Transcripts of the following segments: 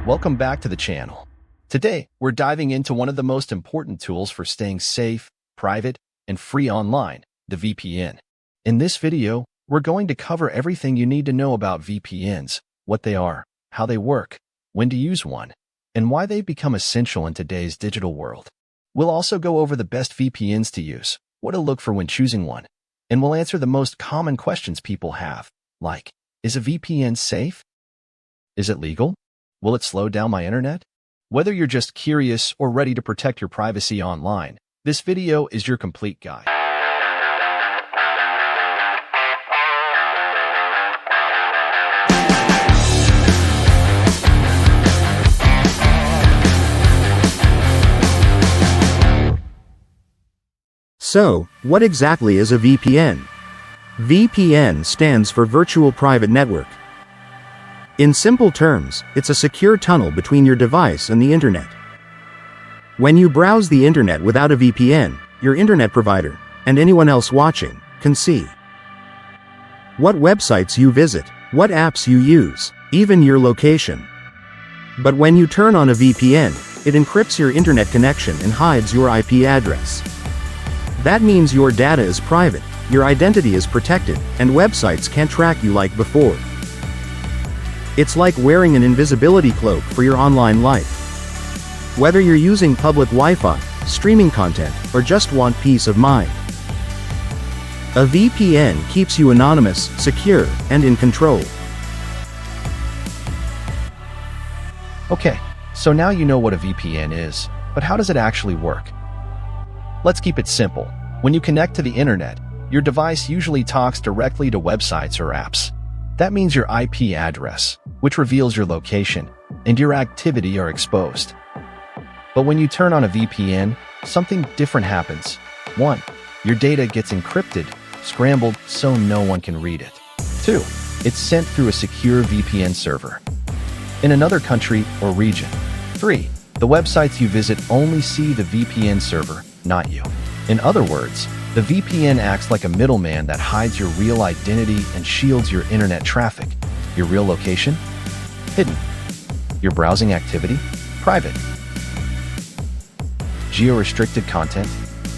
Welcome back to the channel. Today, we're diving into one of the most important tools for staying safe, private, and free online, the VPN. In this video, we're going to cover everything you need to know about VPNs, what they are, how they work, when to use one, and why they've become essential in today's digital world. We'll also go over the best VPNs to use, what to look for when choosing one, and we'll answer the most common questions people have, like, is a VPN safe? Is it legal? Will it slow down my internet? Whether you're just curious or ready to protect your privacy online, this video is your complete guide. So, what exactly is a VPN? VPN stands for Virtual Private Network. In simple terms, it's a secure tunnel between your device and the internet. When you browse the internet without a VPN, your internet provider, and anyone else watching, can see what websites you visit, what apps you use, even your location. But when you turn on a VPN, it encrypts your internet connection and hides your IP address. That means your data is private, your identity is protected, and websites can't track you like before. It's like wearing an invisibility cloak for your online life. Whether you're using public Wi-Fi, streaming content, or just want peace of mind, a VPN keeps you anonymous, secure, and in control. Okay, so now you know what a VPN is, but how does it actually work? Let's keep it simple. When you connect to the internet, your device usually talks directly to websites or apps. That means your IP address, which reveals your location, and your activity are exposed. But when you turn on a VPN, something different happens. 1. Your data gets encrypted, scrambled so no one can read it. 2. It's sent through a secure VPN server in another country or region. 3. The websites you visit only see the VPN server, not you. In other words, the VPN acts like a middleman that hides your real identity and shields your internet traffic. Your real location? Hidden. Your browsing activity? Private. Geo-restricted content?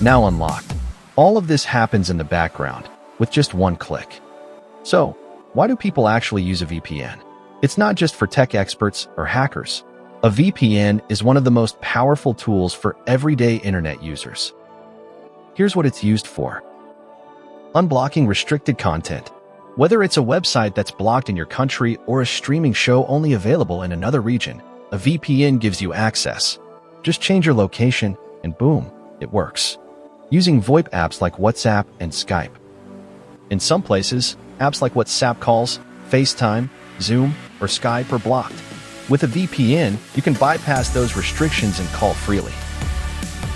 Now unlocked. All of this happens in the background, with just one click. So, why do people actually use a VPN? It's not just for tech experts or hackers. A VPN is one of the most powerful tools for everyday internet users. Here's what it's used for. Unblocking restricted content. Whether it's a website that's blocked in your country or a streaming show only available in another region, a VPN gives you access. Just change your location and boom, it works. Using VoIP apps like WhatsApp and Skype. In some places, apps like WhatsApp calls, FaceTime, Zoom, or Skype are blocked. With a VPN, you can bypass those restrictions and call freely.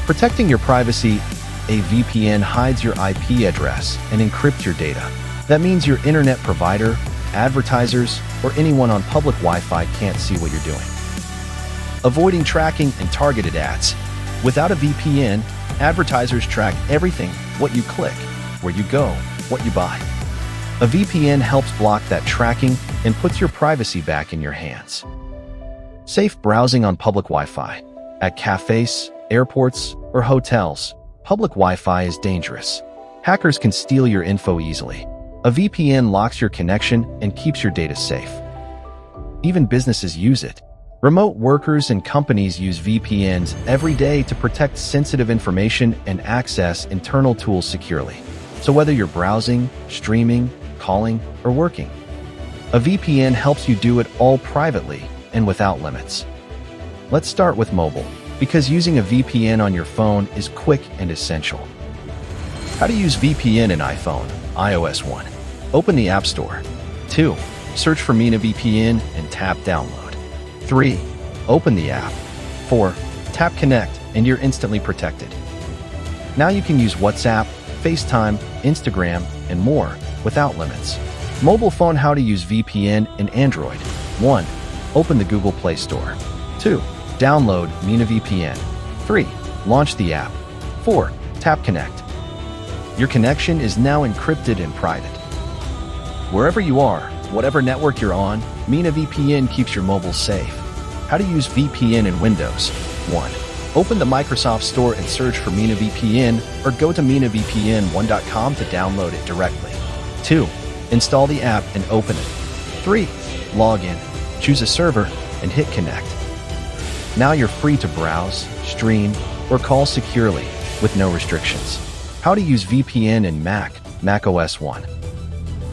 Protecting your privacy, a VPN hides your IP address and encrypts your data. That means your internet provider, advertisers, or anyone on public Wi-Fi can't see what you're doing. Avoiding tracking and targeted ads. Without a VPN, advertisers track everything, what you click, where you go, what you buy. A VPN helps block that tracking and puts your privacy back in your hands. Safe browsing on public Wi-Fi. At cafes, airports, or hotels, public Wi-Fi is dangerous. Hackers can steal your info easily. A VPN locks your connection and keeps your data safe. Even businesses use it. Remote workers and companies use VPNs every day to protect sensitive information and access internal tools securely. So whether you're browsing, streaming, calling, or working, a VPN helps you do it all privately and without limits. Let's start with mobile, because using a VPN on your phone is quick and essential. How to use VPN in iPhone, iOS 1. Open the App Store. 2. Search for VPN and tap Download. 3. Open the app. 4. Tap Connect and you're instantly protected. Now you can use WhatsApp, FaceTime, Instagram, and more without limits. Mobile phone. How to use VPN in Android. 1. Open the Google Play Store. 2. Download VPN. 3. Launch the app. 4. Tap Connect. Your connection is now encrypted and private. Wherever you are, whatever network you're on, VPN keeps your mobile safe. How to use VPN in Windows. 1. Open the Microsoft Store and search for Mina VPN, or go to MinaVPN1.com to download it directly. 2. Install the app and open it. 3. Log in, choose a server, and hit connect. Now you're free to browse, stream, or call securely with no restrictions. How to use VPN in Mac OS 1.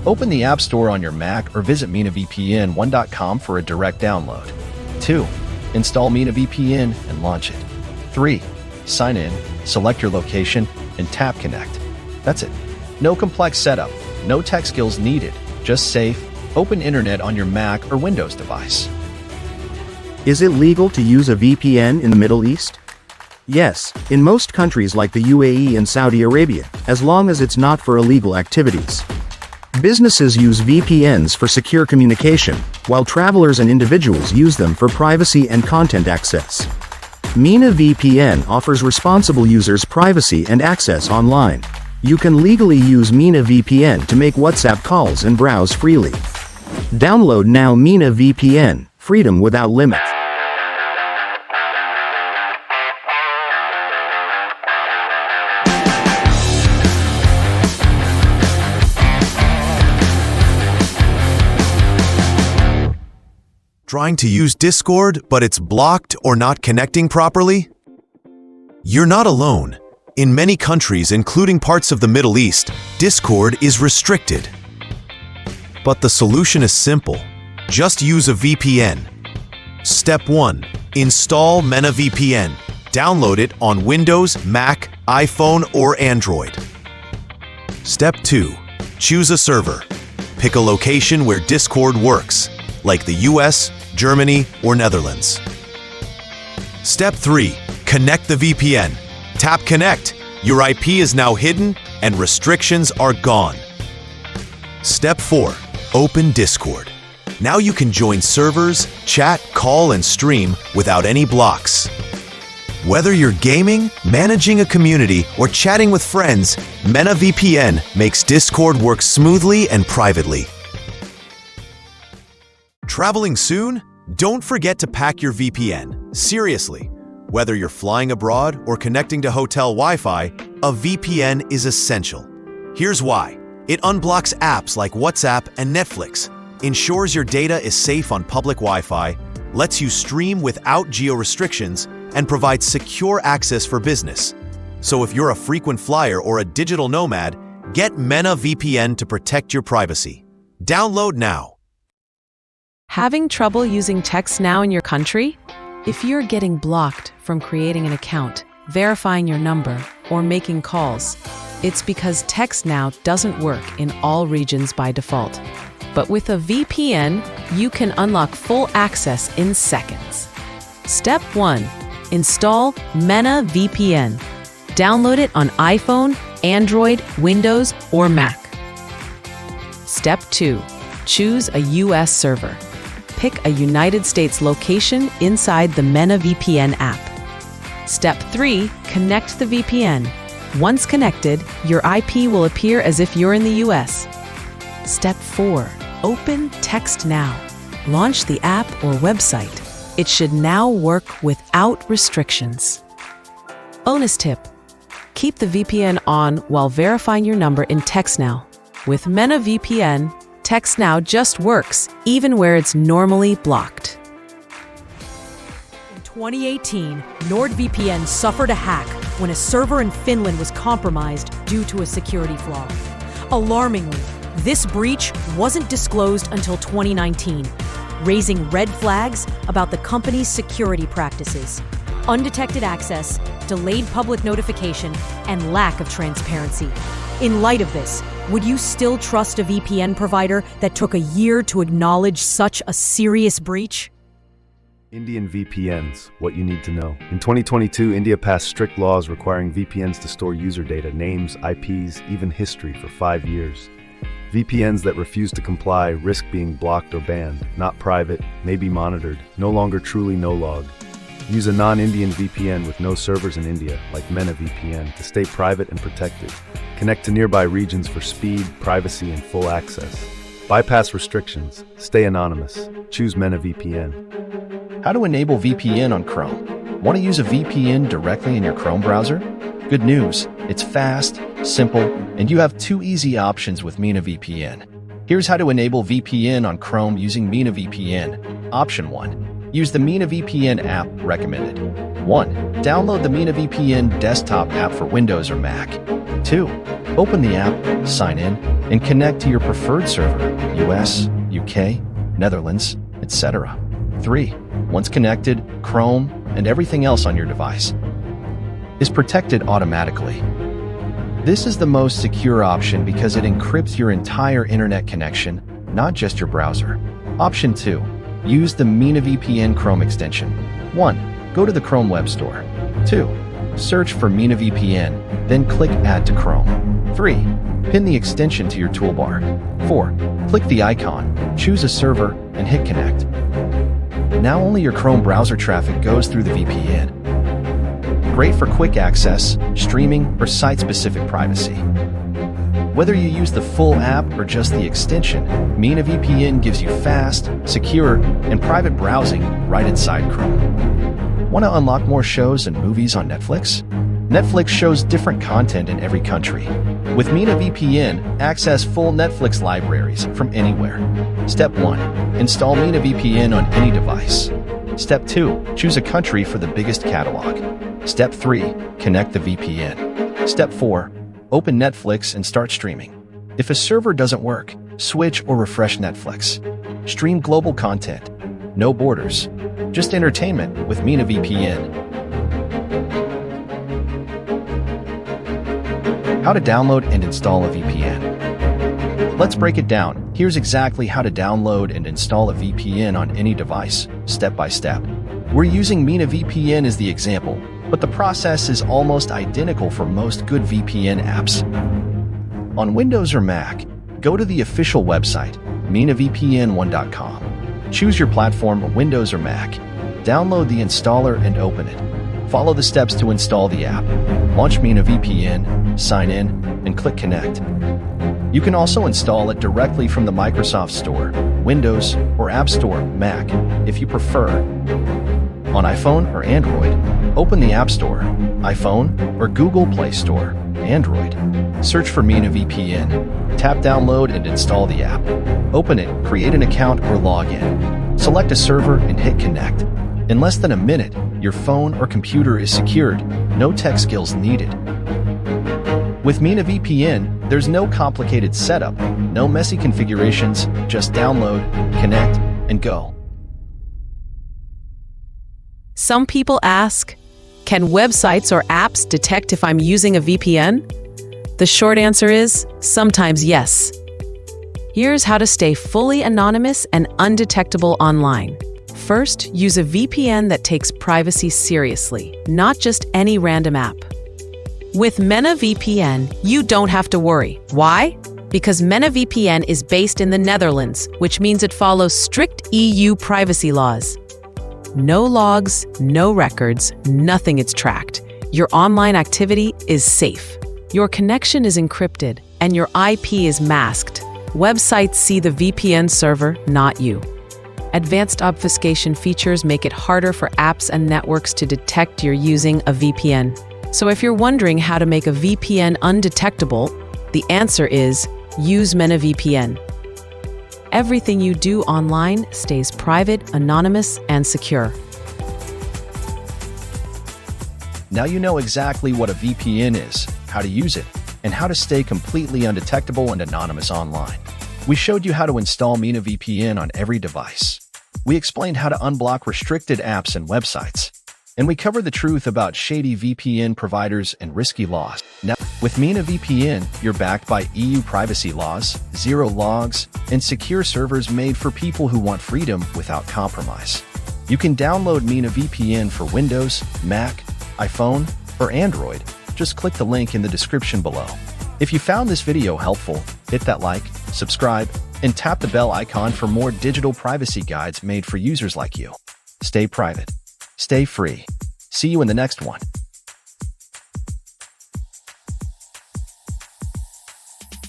Open the App Store on your Mac or visit MinaVPN1.com for a direct download. 2. Install Mina VPN and launch it. 3. Sign in, select your location, and tap connect. That's it. No complex setup, no tech skills needed, just safe, open internet on your Mac or Windows device. Is it legal to use a VPN in the Middle East? Yes, in most countries like the UAE and Saudi Arabia, as long as it's not for illegal activities. Businesses use VPNs for secure communication, while travelers and individuals use them for privacy and content access. Mina VPN offers responsible users privacy and access online. You can legally use Mina VPN to make WhatsApp calls and browse freely. Download now Mina VPN, freedom without limits. Trying to use Discord, but it's blocked or not connecting properly? You're not alone. In many countries, including parts of the Middle East, Discord is restricted. But the solution is simple. Just use a VPN. Step 1. Install Mina VPN. Download it on Windows, Mac, iPhone, or Android. Step 2. Choose a server. Pick a location where Discord works, like the US, Germany, or Netherlands. Step 3. Connect the VPN. Tap Connect. Your IP is now hidden and restrictions are gone. Step 4. Open Discord. Now you can join servers, chat, call, and stream without any blocks. Whether you're gaming, managing a community, or chatting with friends, Mina VPN makes Discord work smoothly and privately. Traveling soon? Don't forget to pack your VPN. Seriously, whether you're flying abroad or connecting to hotel Wi-Fi, a VPN is essential. Here's why. It unblocks apps like WhatsApp and Netflix, ensures your data is safe on public Wi-Fi, lets you stream without geo-restrictions, and provides secure access for business. So if you're a frequent flyer or a digital nomad, get Mina VPN to protect your privacy. Download now. Having trouble using TextNow in your country? If you're getting blocked from creating an account, verifying your number, or making calls, it's because TextNow doesn't work in all regions by default. But with a VPN, you can unlock full access in seconds. Step 1. Install Mina VPN. Download it on iPhone, Android, Windows, or Mac. Step 2. Choose a US server. Pick a United States location inside the Mina VPN app. Step 3. Connect the VPN. Once connected, your IP will appear as if you're in the US. Step 4. Open TextNow. Launch the app or website. It should now work without restrictions. Bonus tip. Keep the VPN on while verifying your number in TextNow. With Mina VPN, TextNow just works, even where it's normally blocked. In 2018, NordVPN suffered a hack when a server in Finland was compromised due to a security flaw. Alarmingly, this breach wasn't disclosed until 2019, raising red flags about the company's security practices, undetected access, delayed public notification, and lack of transparency. In light of this, would you still trust a VPN provider that took a year to acknowledge such a serious breach? Indian VPNs, what you need to know. In 2022, India passed strict laws requiring VPNs to store user data, names, IPs, even history for 5 years. VPNs that refuse to comply risk being blocked or banned, not private, may be monitored, no longer truly no-log. Use a non-Indian VPN with no servers in India, like Mina VPN, to stay private and protected. Connect to nearby regions for speed, privacy, and full access. Bypass restrictions. Stay anonymous. Choose Mina VPN. How to enable VPN on Chrome. Want to use a VPN directly in your Chrome browser? Good news, it's fast, simple, and you have two easy options with Mina VPN. Here's how to enable VPN on Chrome using Mina VPN. Option 1. Use the Mina VPN app recommended. 1. Download the Mina VPN desktop app for Windows or Mac. 2. Open the app, sign in, and connect to your preferred server, US, UK, Netherlands, etc. 3. Once connected, Chrome and everything else on your device is protected automatically. This is the most secure option because it encrypts your entire internet connection, not just your browser. Option 2. Use the Mina VPN Chrome extension. 1. Go to the Chrome Web Store. 2. Search for Mina VPN, then click Add to Chrome. 3. Pin the extension to your toolbar. 4. Click the icon, choose a server, and hit Connect. Now only your Chrome browser traffic goes through the VPN. Great for quick access, streaming, or site-specific privacy. Whether you use the full app or just the extension, Mina VPN gives you fast, secure, and private browsing right inside Chrome. Want to unlock more shows and movies on Netflix? Netflix shows different content in every country. With Mina VPN, access full Netflix libraries from anywhere. Step 1. Install Mina VPN on any device. Step 2. Choose a country for the biggest catalog. Step 3. Connect the VPN. Step 4. Open Netflix and start streaming. If a server doesn't work, switch or refresh Netflix. Stream global content. No borders. Just entertainment with Mina VPN. How to download and install a VPN. Let's break it down. Here's exactly how to download and install a VPN on any device, step by step. We're using Mina VPN as the example, but the process is almost identical for most good VPN apps. On Windows or Mac, go to the official website, minavpn1.com. Choose your platform, Windows or Mac. Download the installer and open it. Follow the steps to install the app. Launch Mina VPN, sign in, and click Connect. You can also install it directly from the Microsoft Store, Windows, or App Store, Mac, if you prefer. On iPhone or Android, open the App Store, iPhone, or Google Play Store, Android. Search for Mina VPN. Tap Download and install the app. Open it, create an account, or log in. Select a server and hit Connect. In less than a minute, your phone or computer is secured. No tech skills needed. With Mina VPN, there's no complicated setup, no messy configurations, just download, connect, and go. Some people ask, can websites or apps detect if I'm using a VPN? The short answer is, sometimes yes. Here's how to stay fully anonymous and undetectable online. First, use a VPN that takes privacy seriously, not just any random app. With Mina VPN, you don't have to worry. Why? Because Mina VPN is based in the Netherlands, which means it follows strict EU privacy laws. No logs, no records, nothing is tracked. Your online activity is safe. Your connection is encrypted, and your IP is masked. Websites see the VPN server, not you. Advanced obfuscation features make it harder for apps and networks to detect you're using a VPN. So if you're wondering how to make a VPN undetectable, the answer is use Mina VPN. Everything you do online stays private, anonymous, and secure. Now you know exactly what a VPN is, how to use it, and how to stay completely undetectable and anonymous online. We showed you how to install Mina VPN on every device. We explained how to unblock restricted apps and websites. And we covered the truth about shady VPN providers and risky laws. Now, with Mina VPN, you're backed by EU privacy laws, zero logs, and secure servers made for people who want freedom without compromise. You can download Mina VPN for Windows, Mac, iPhone, or Android. Just click the link in the description below. If you found this video helpful, hit that like, subscribe, and tap the bell icon for more digital privacy guides made for users like you. Stay private. Stay free. See you in the next one.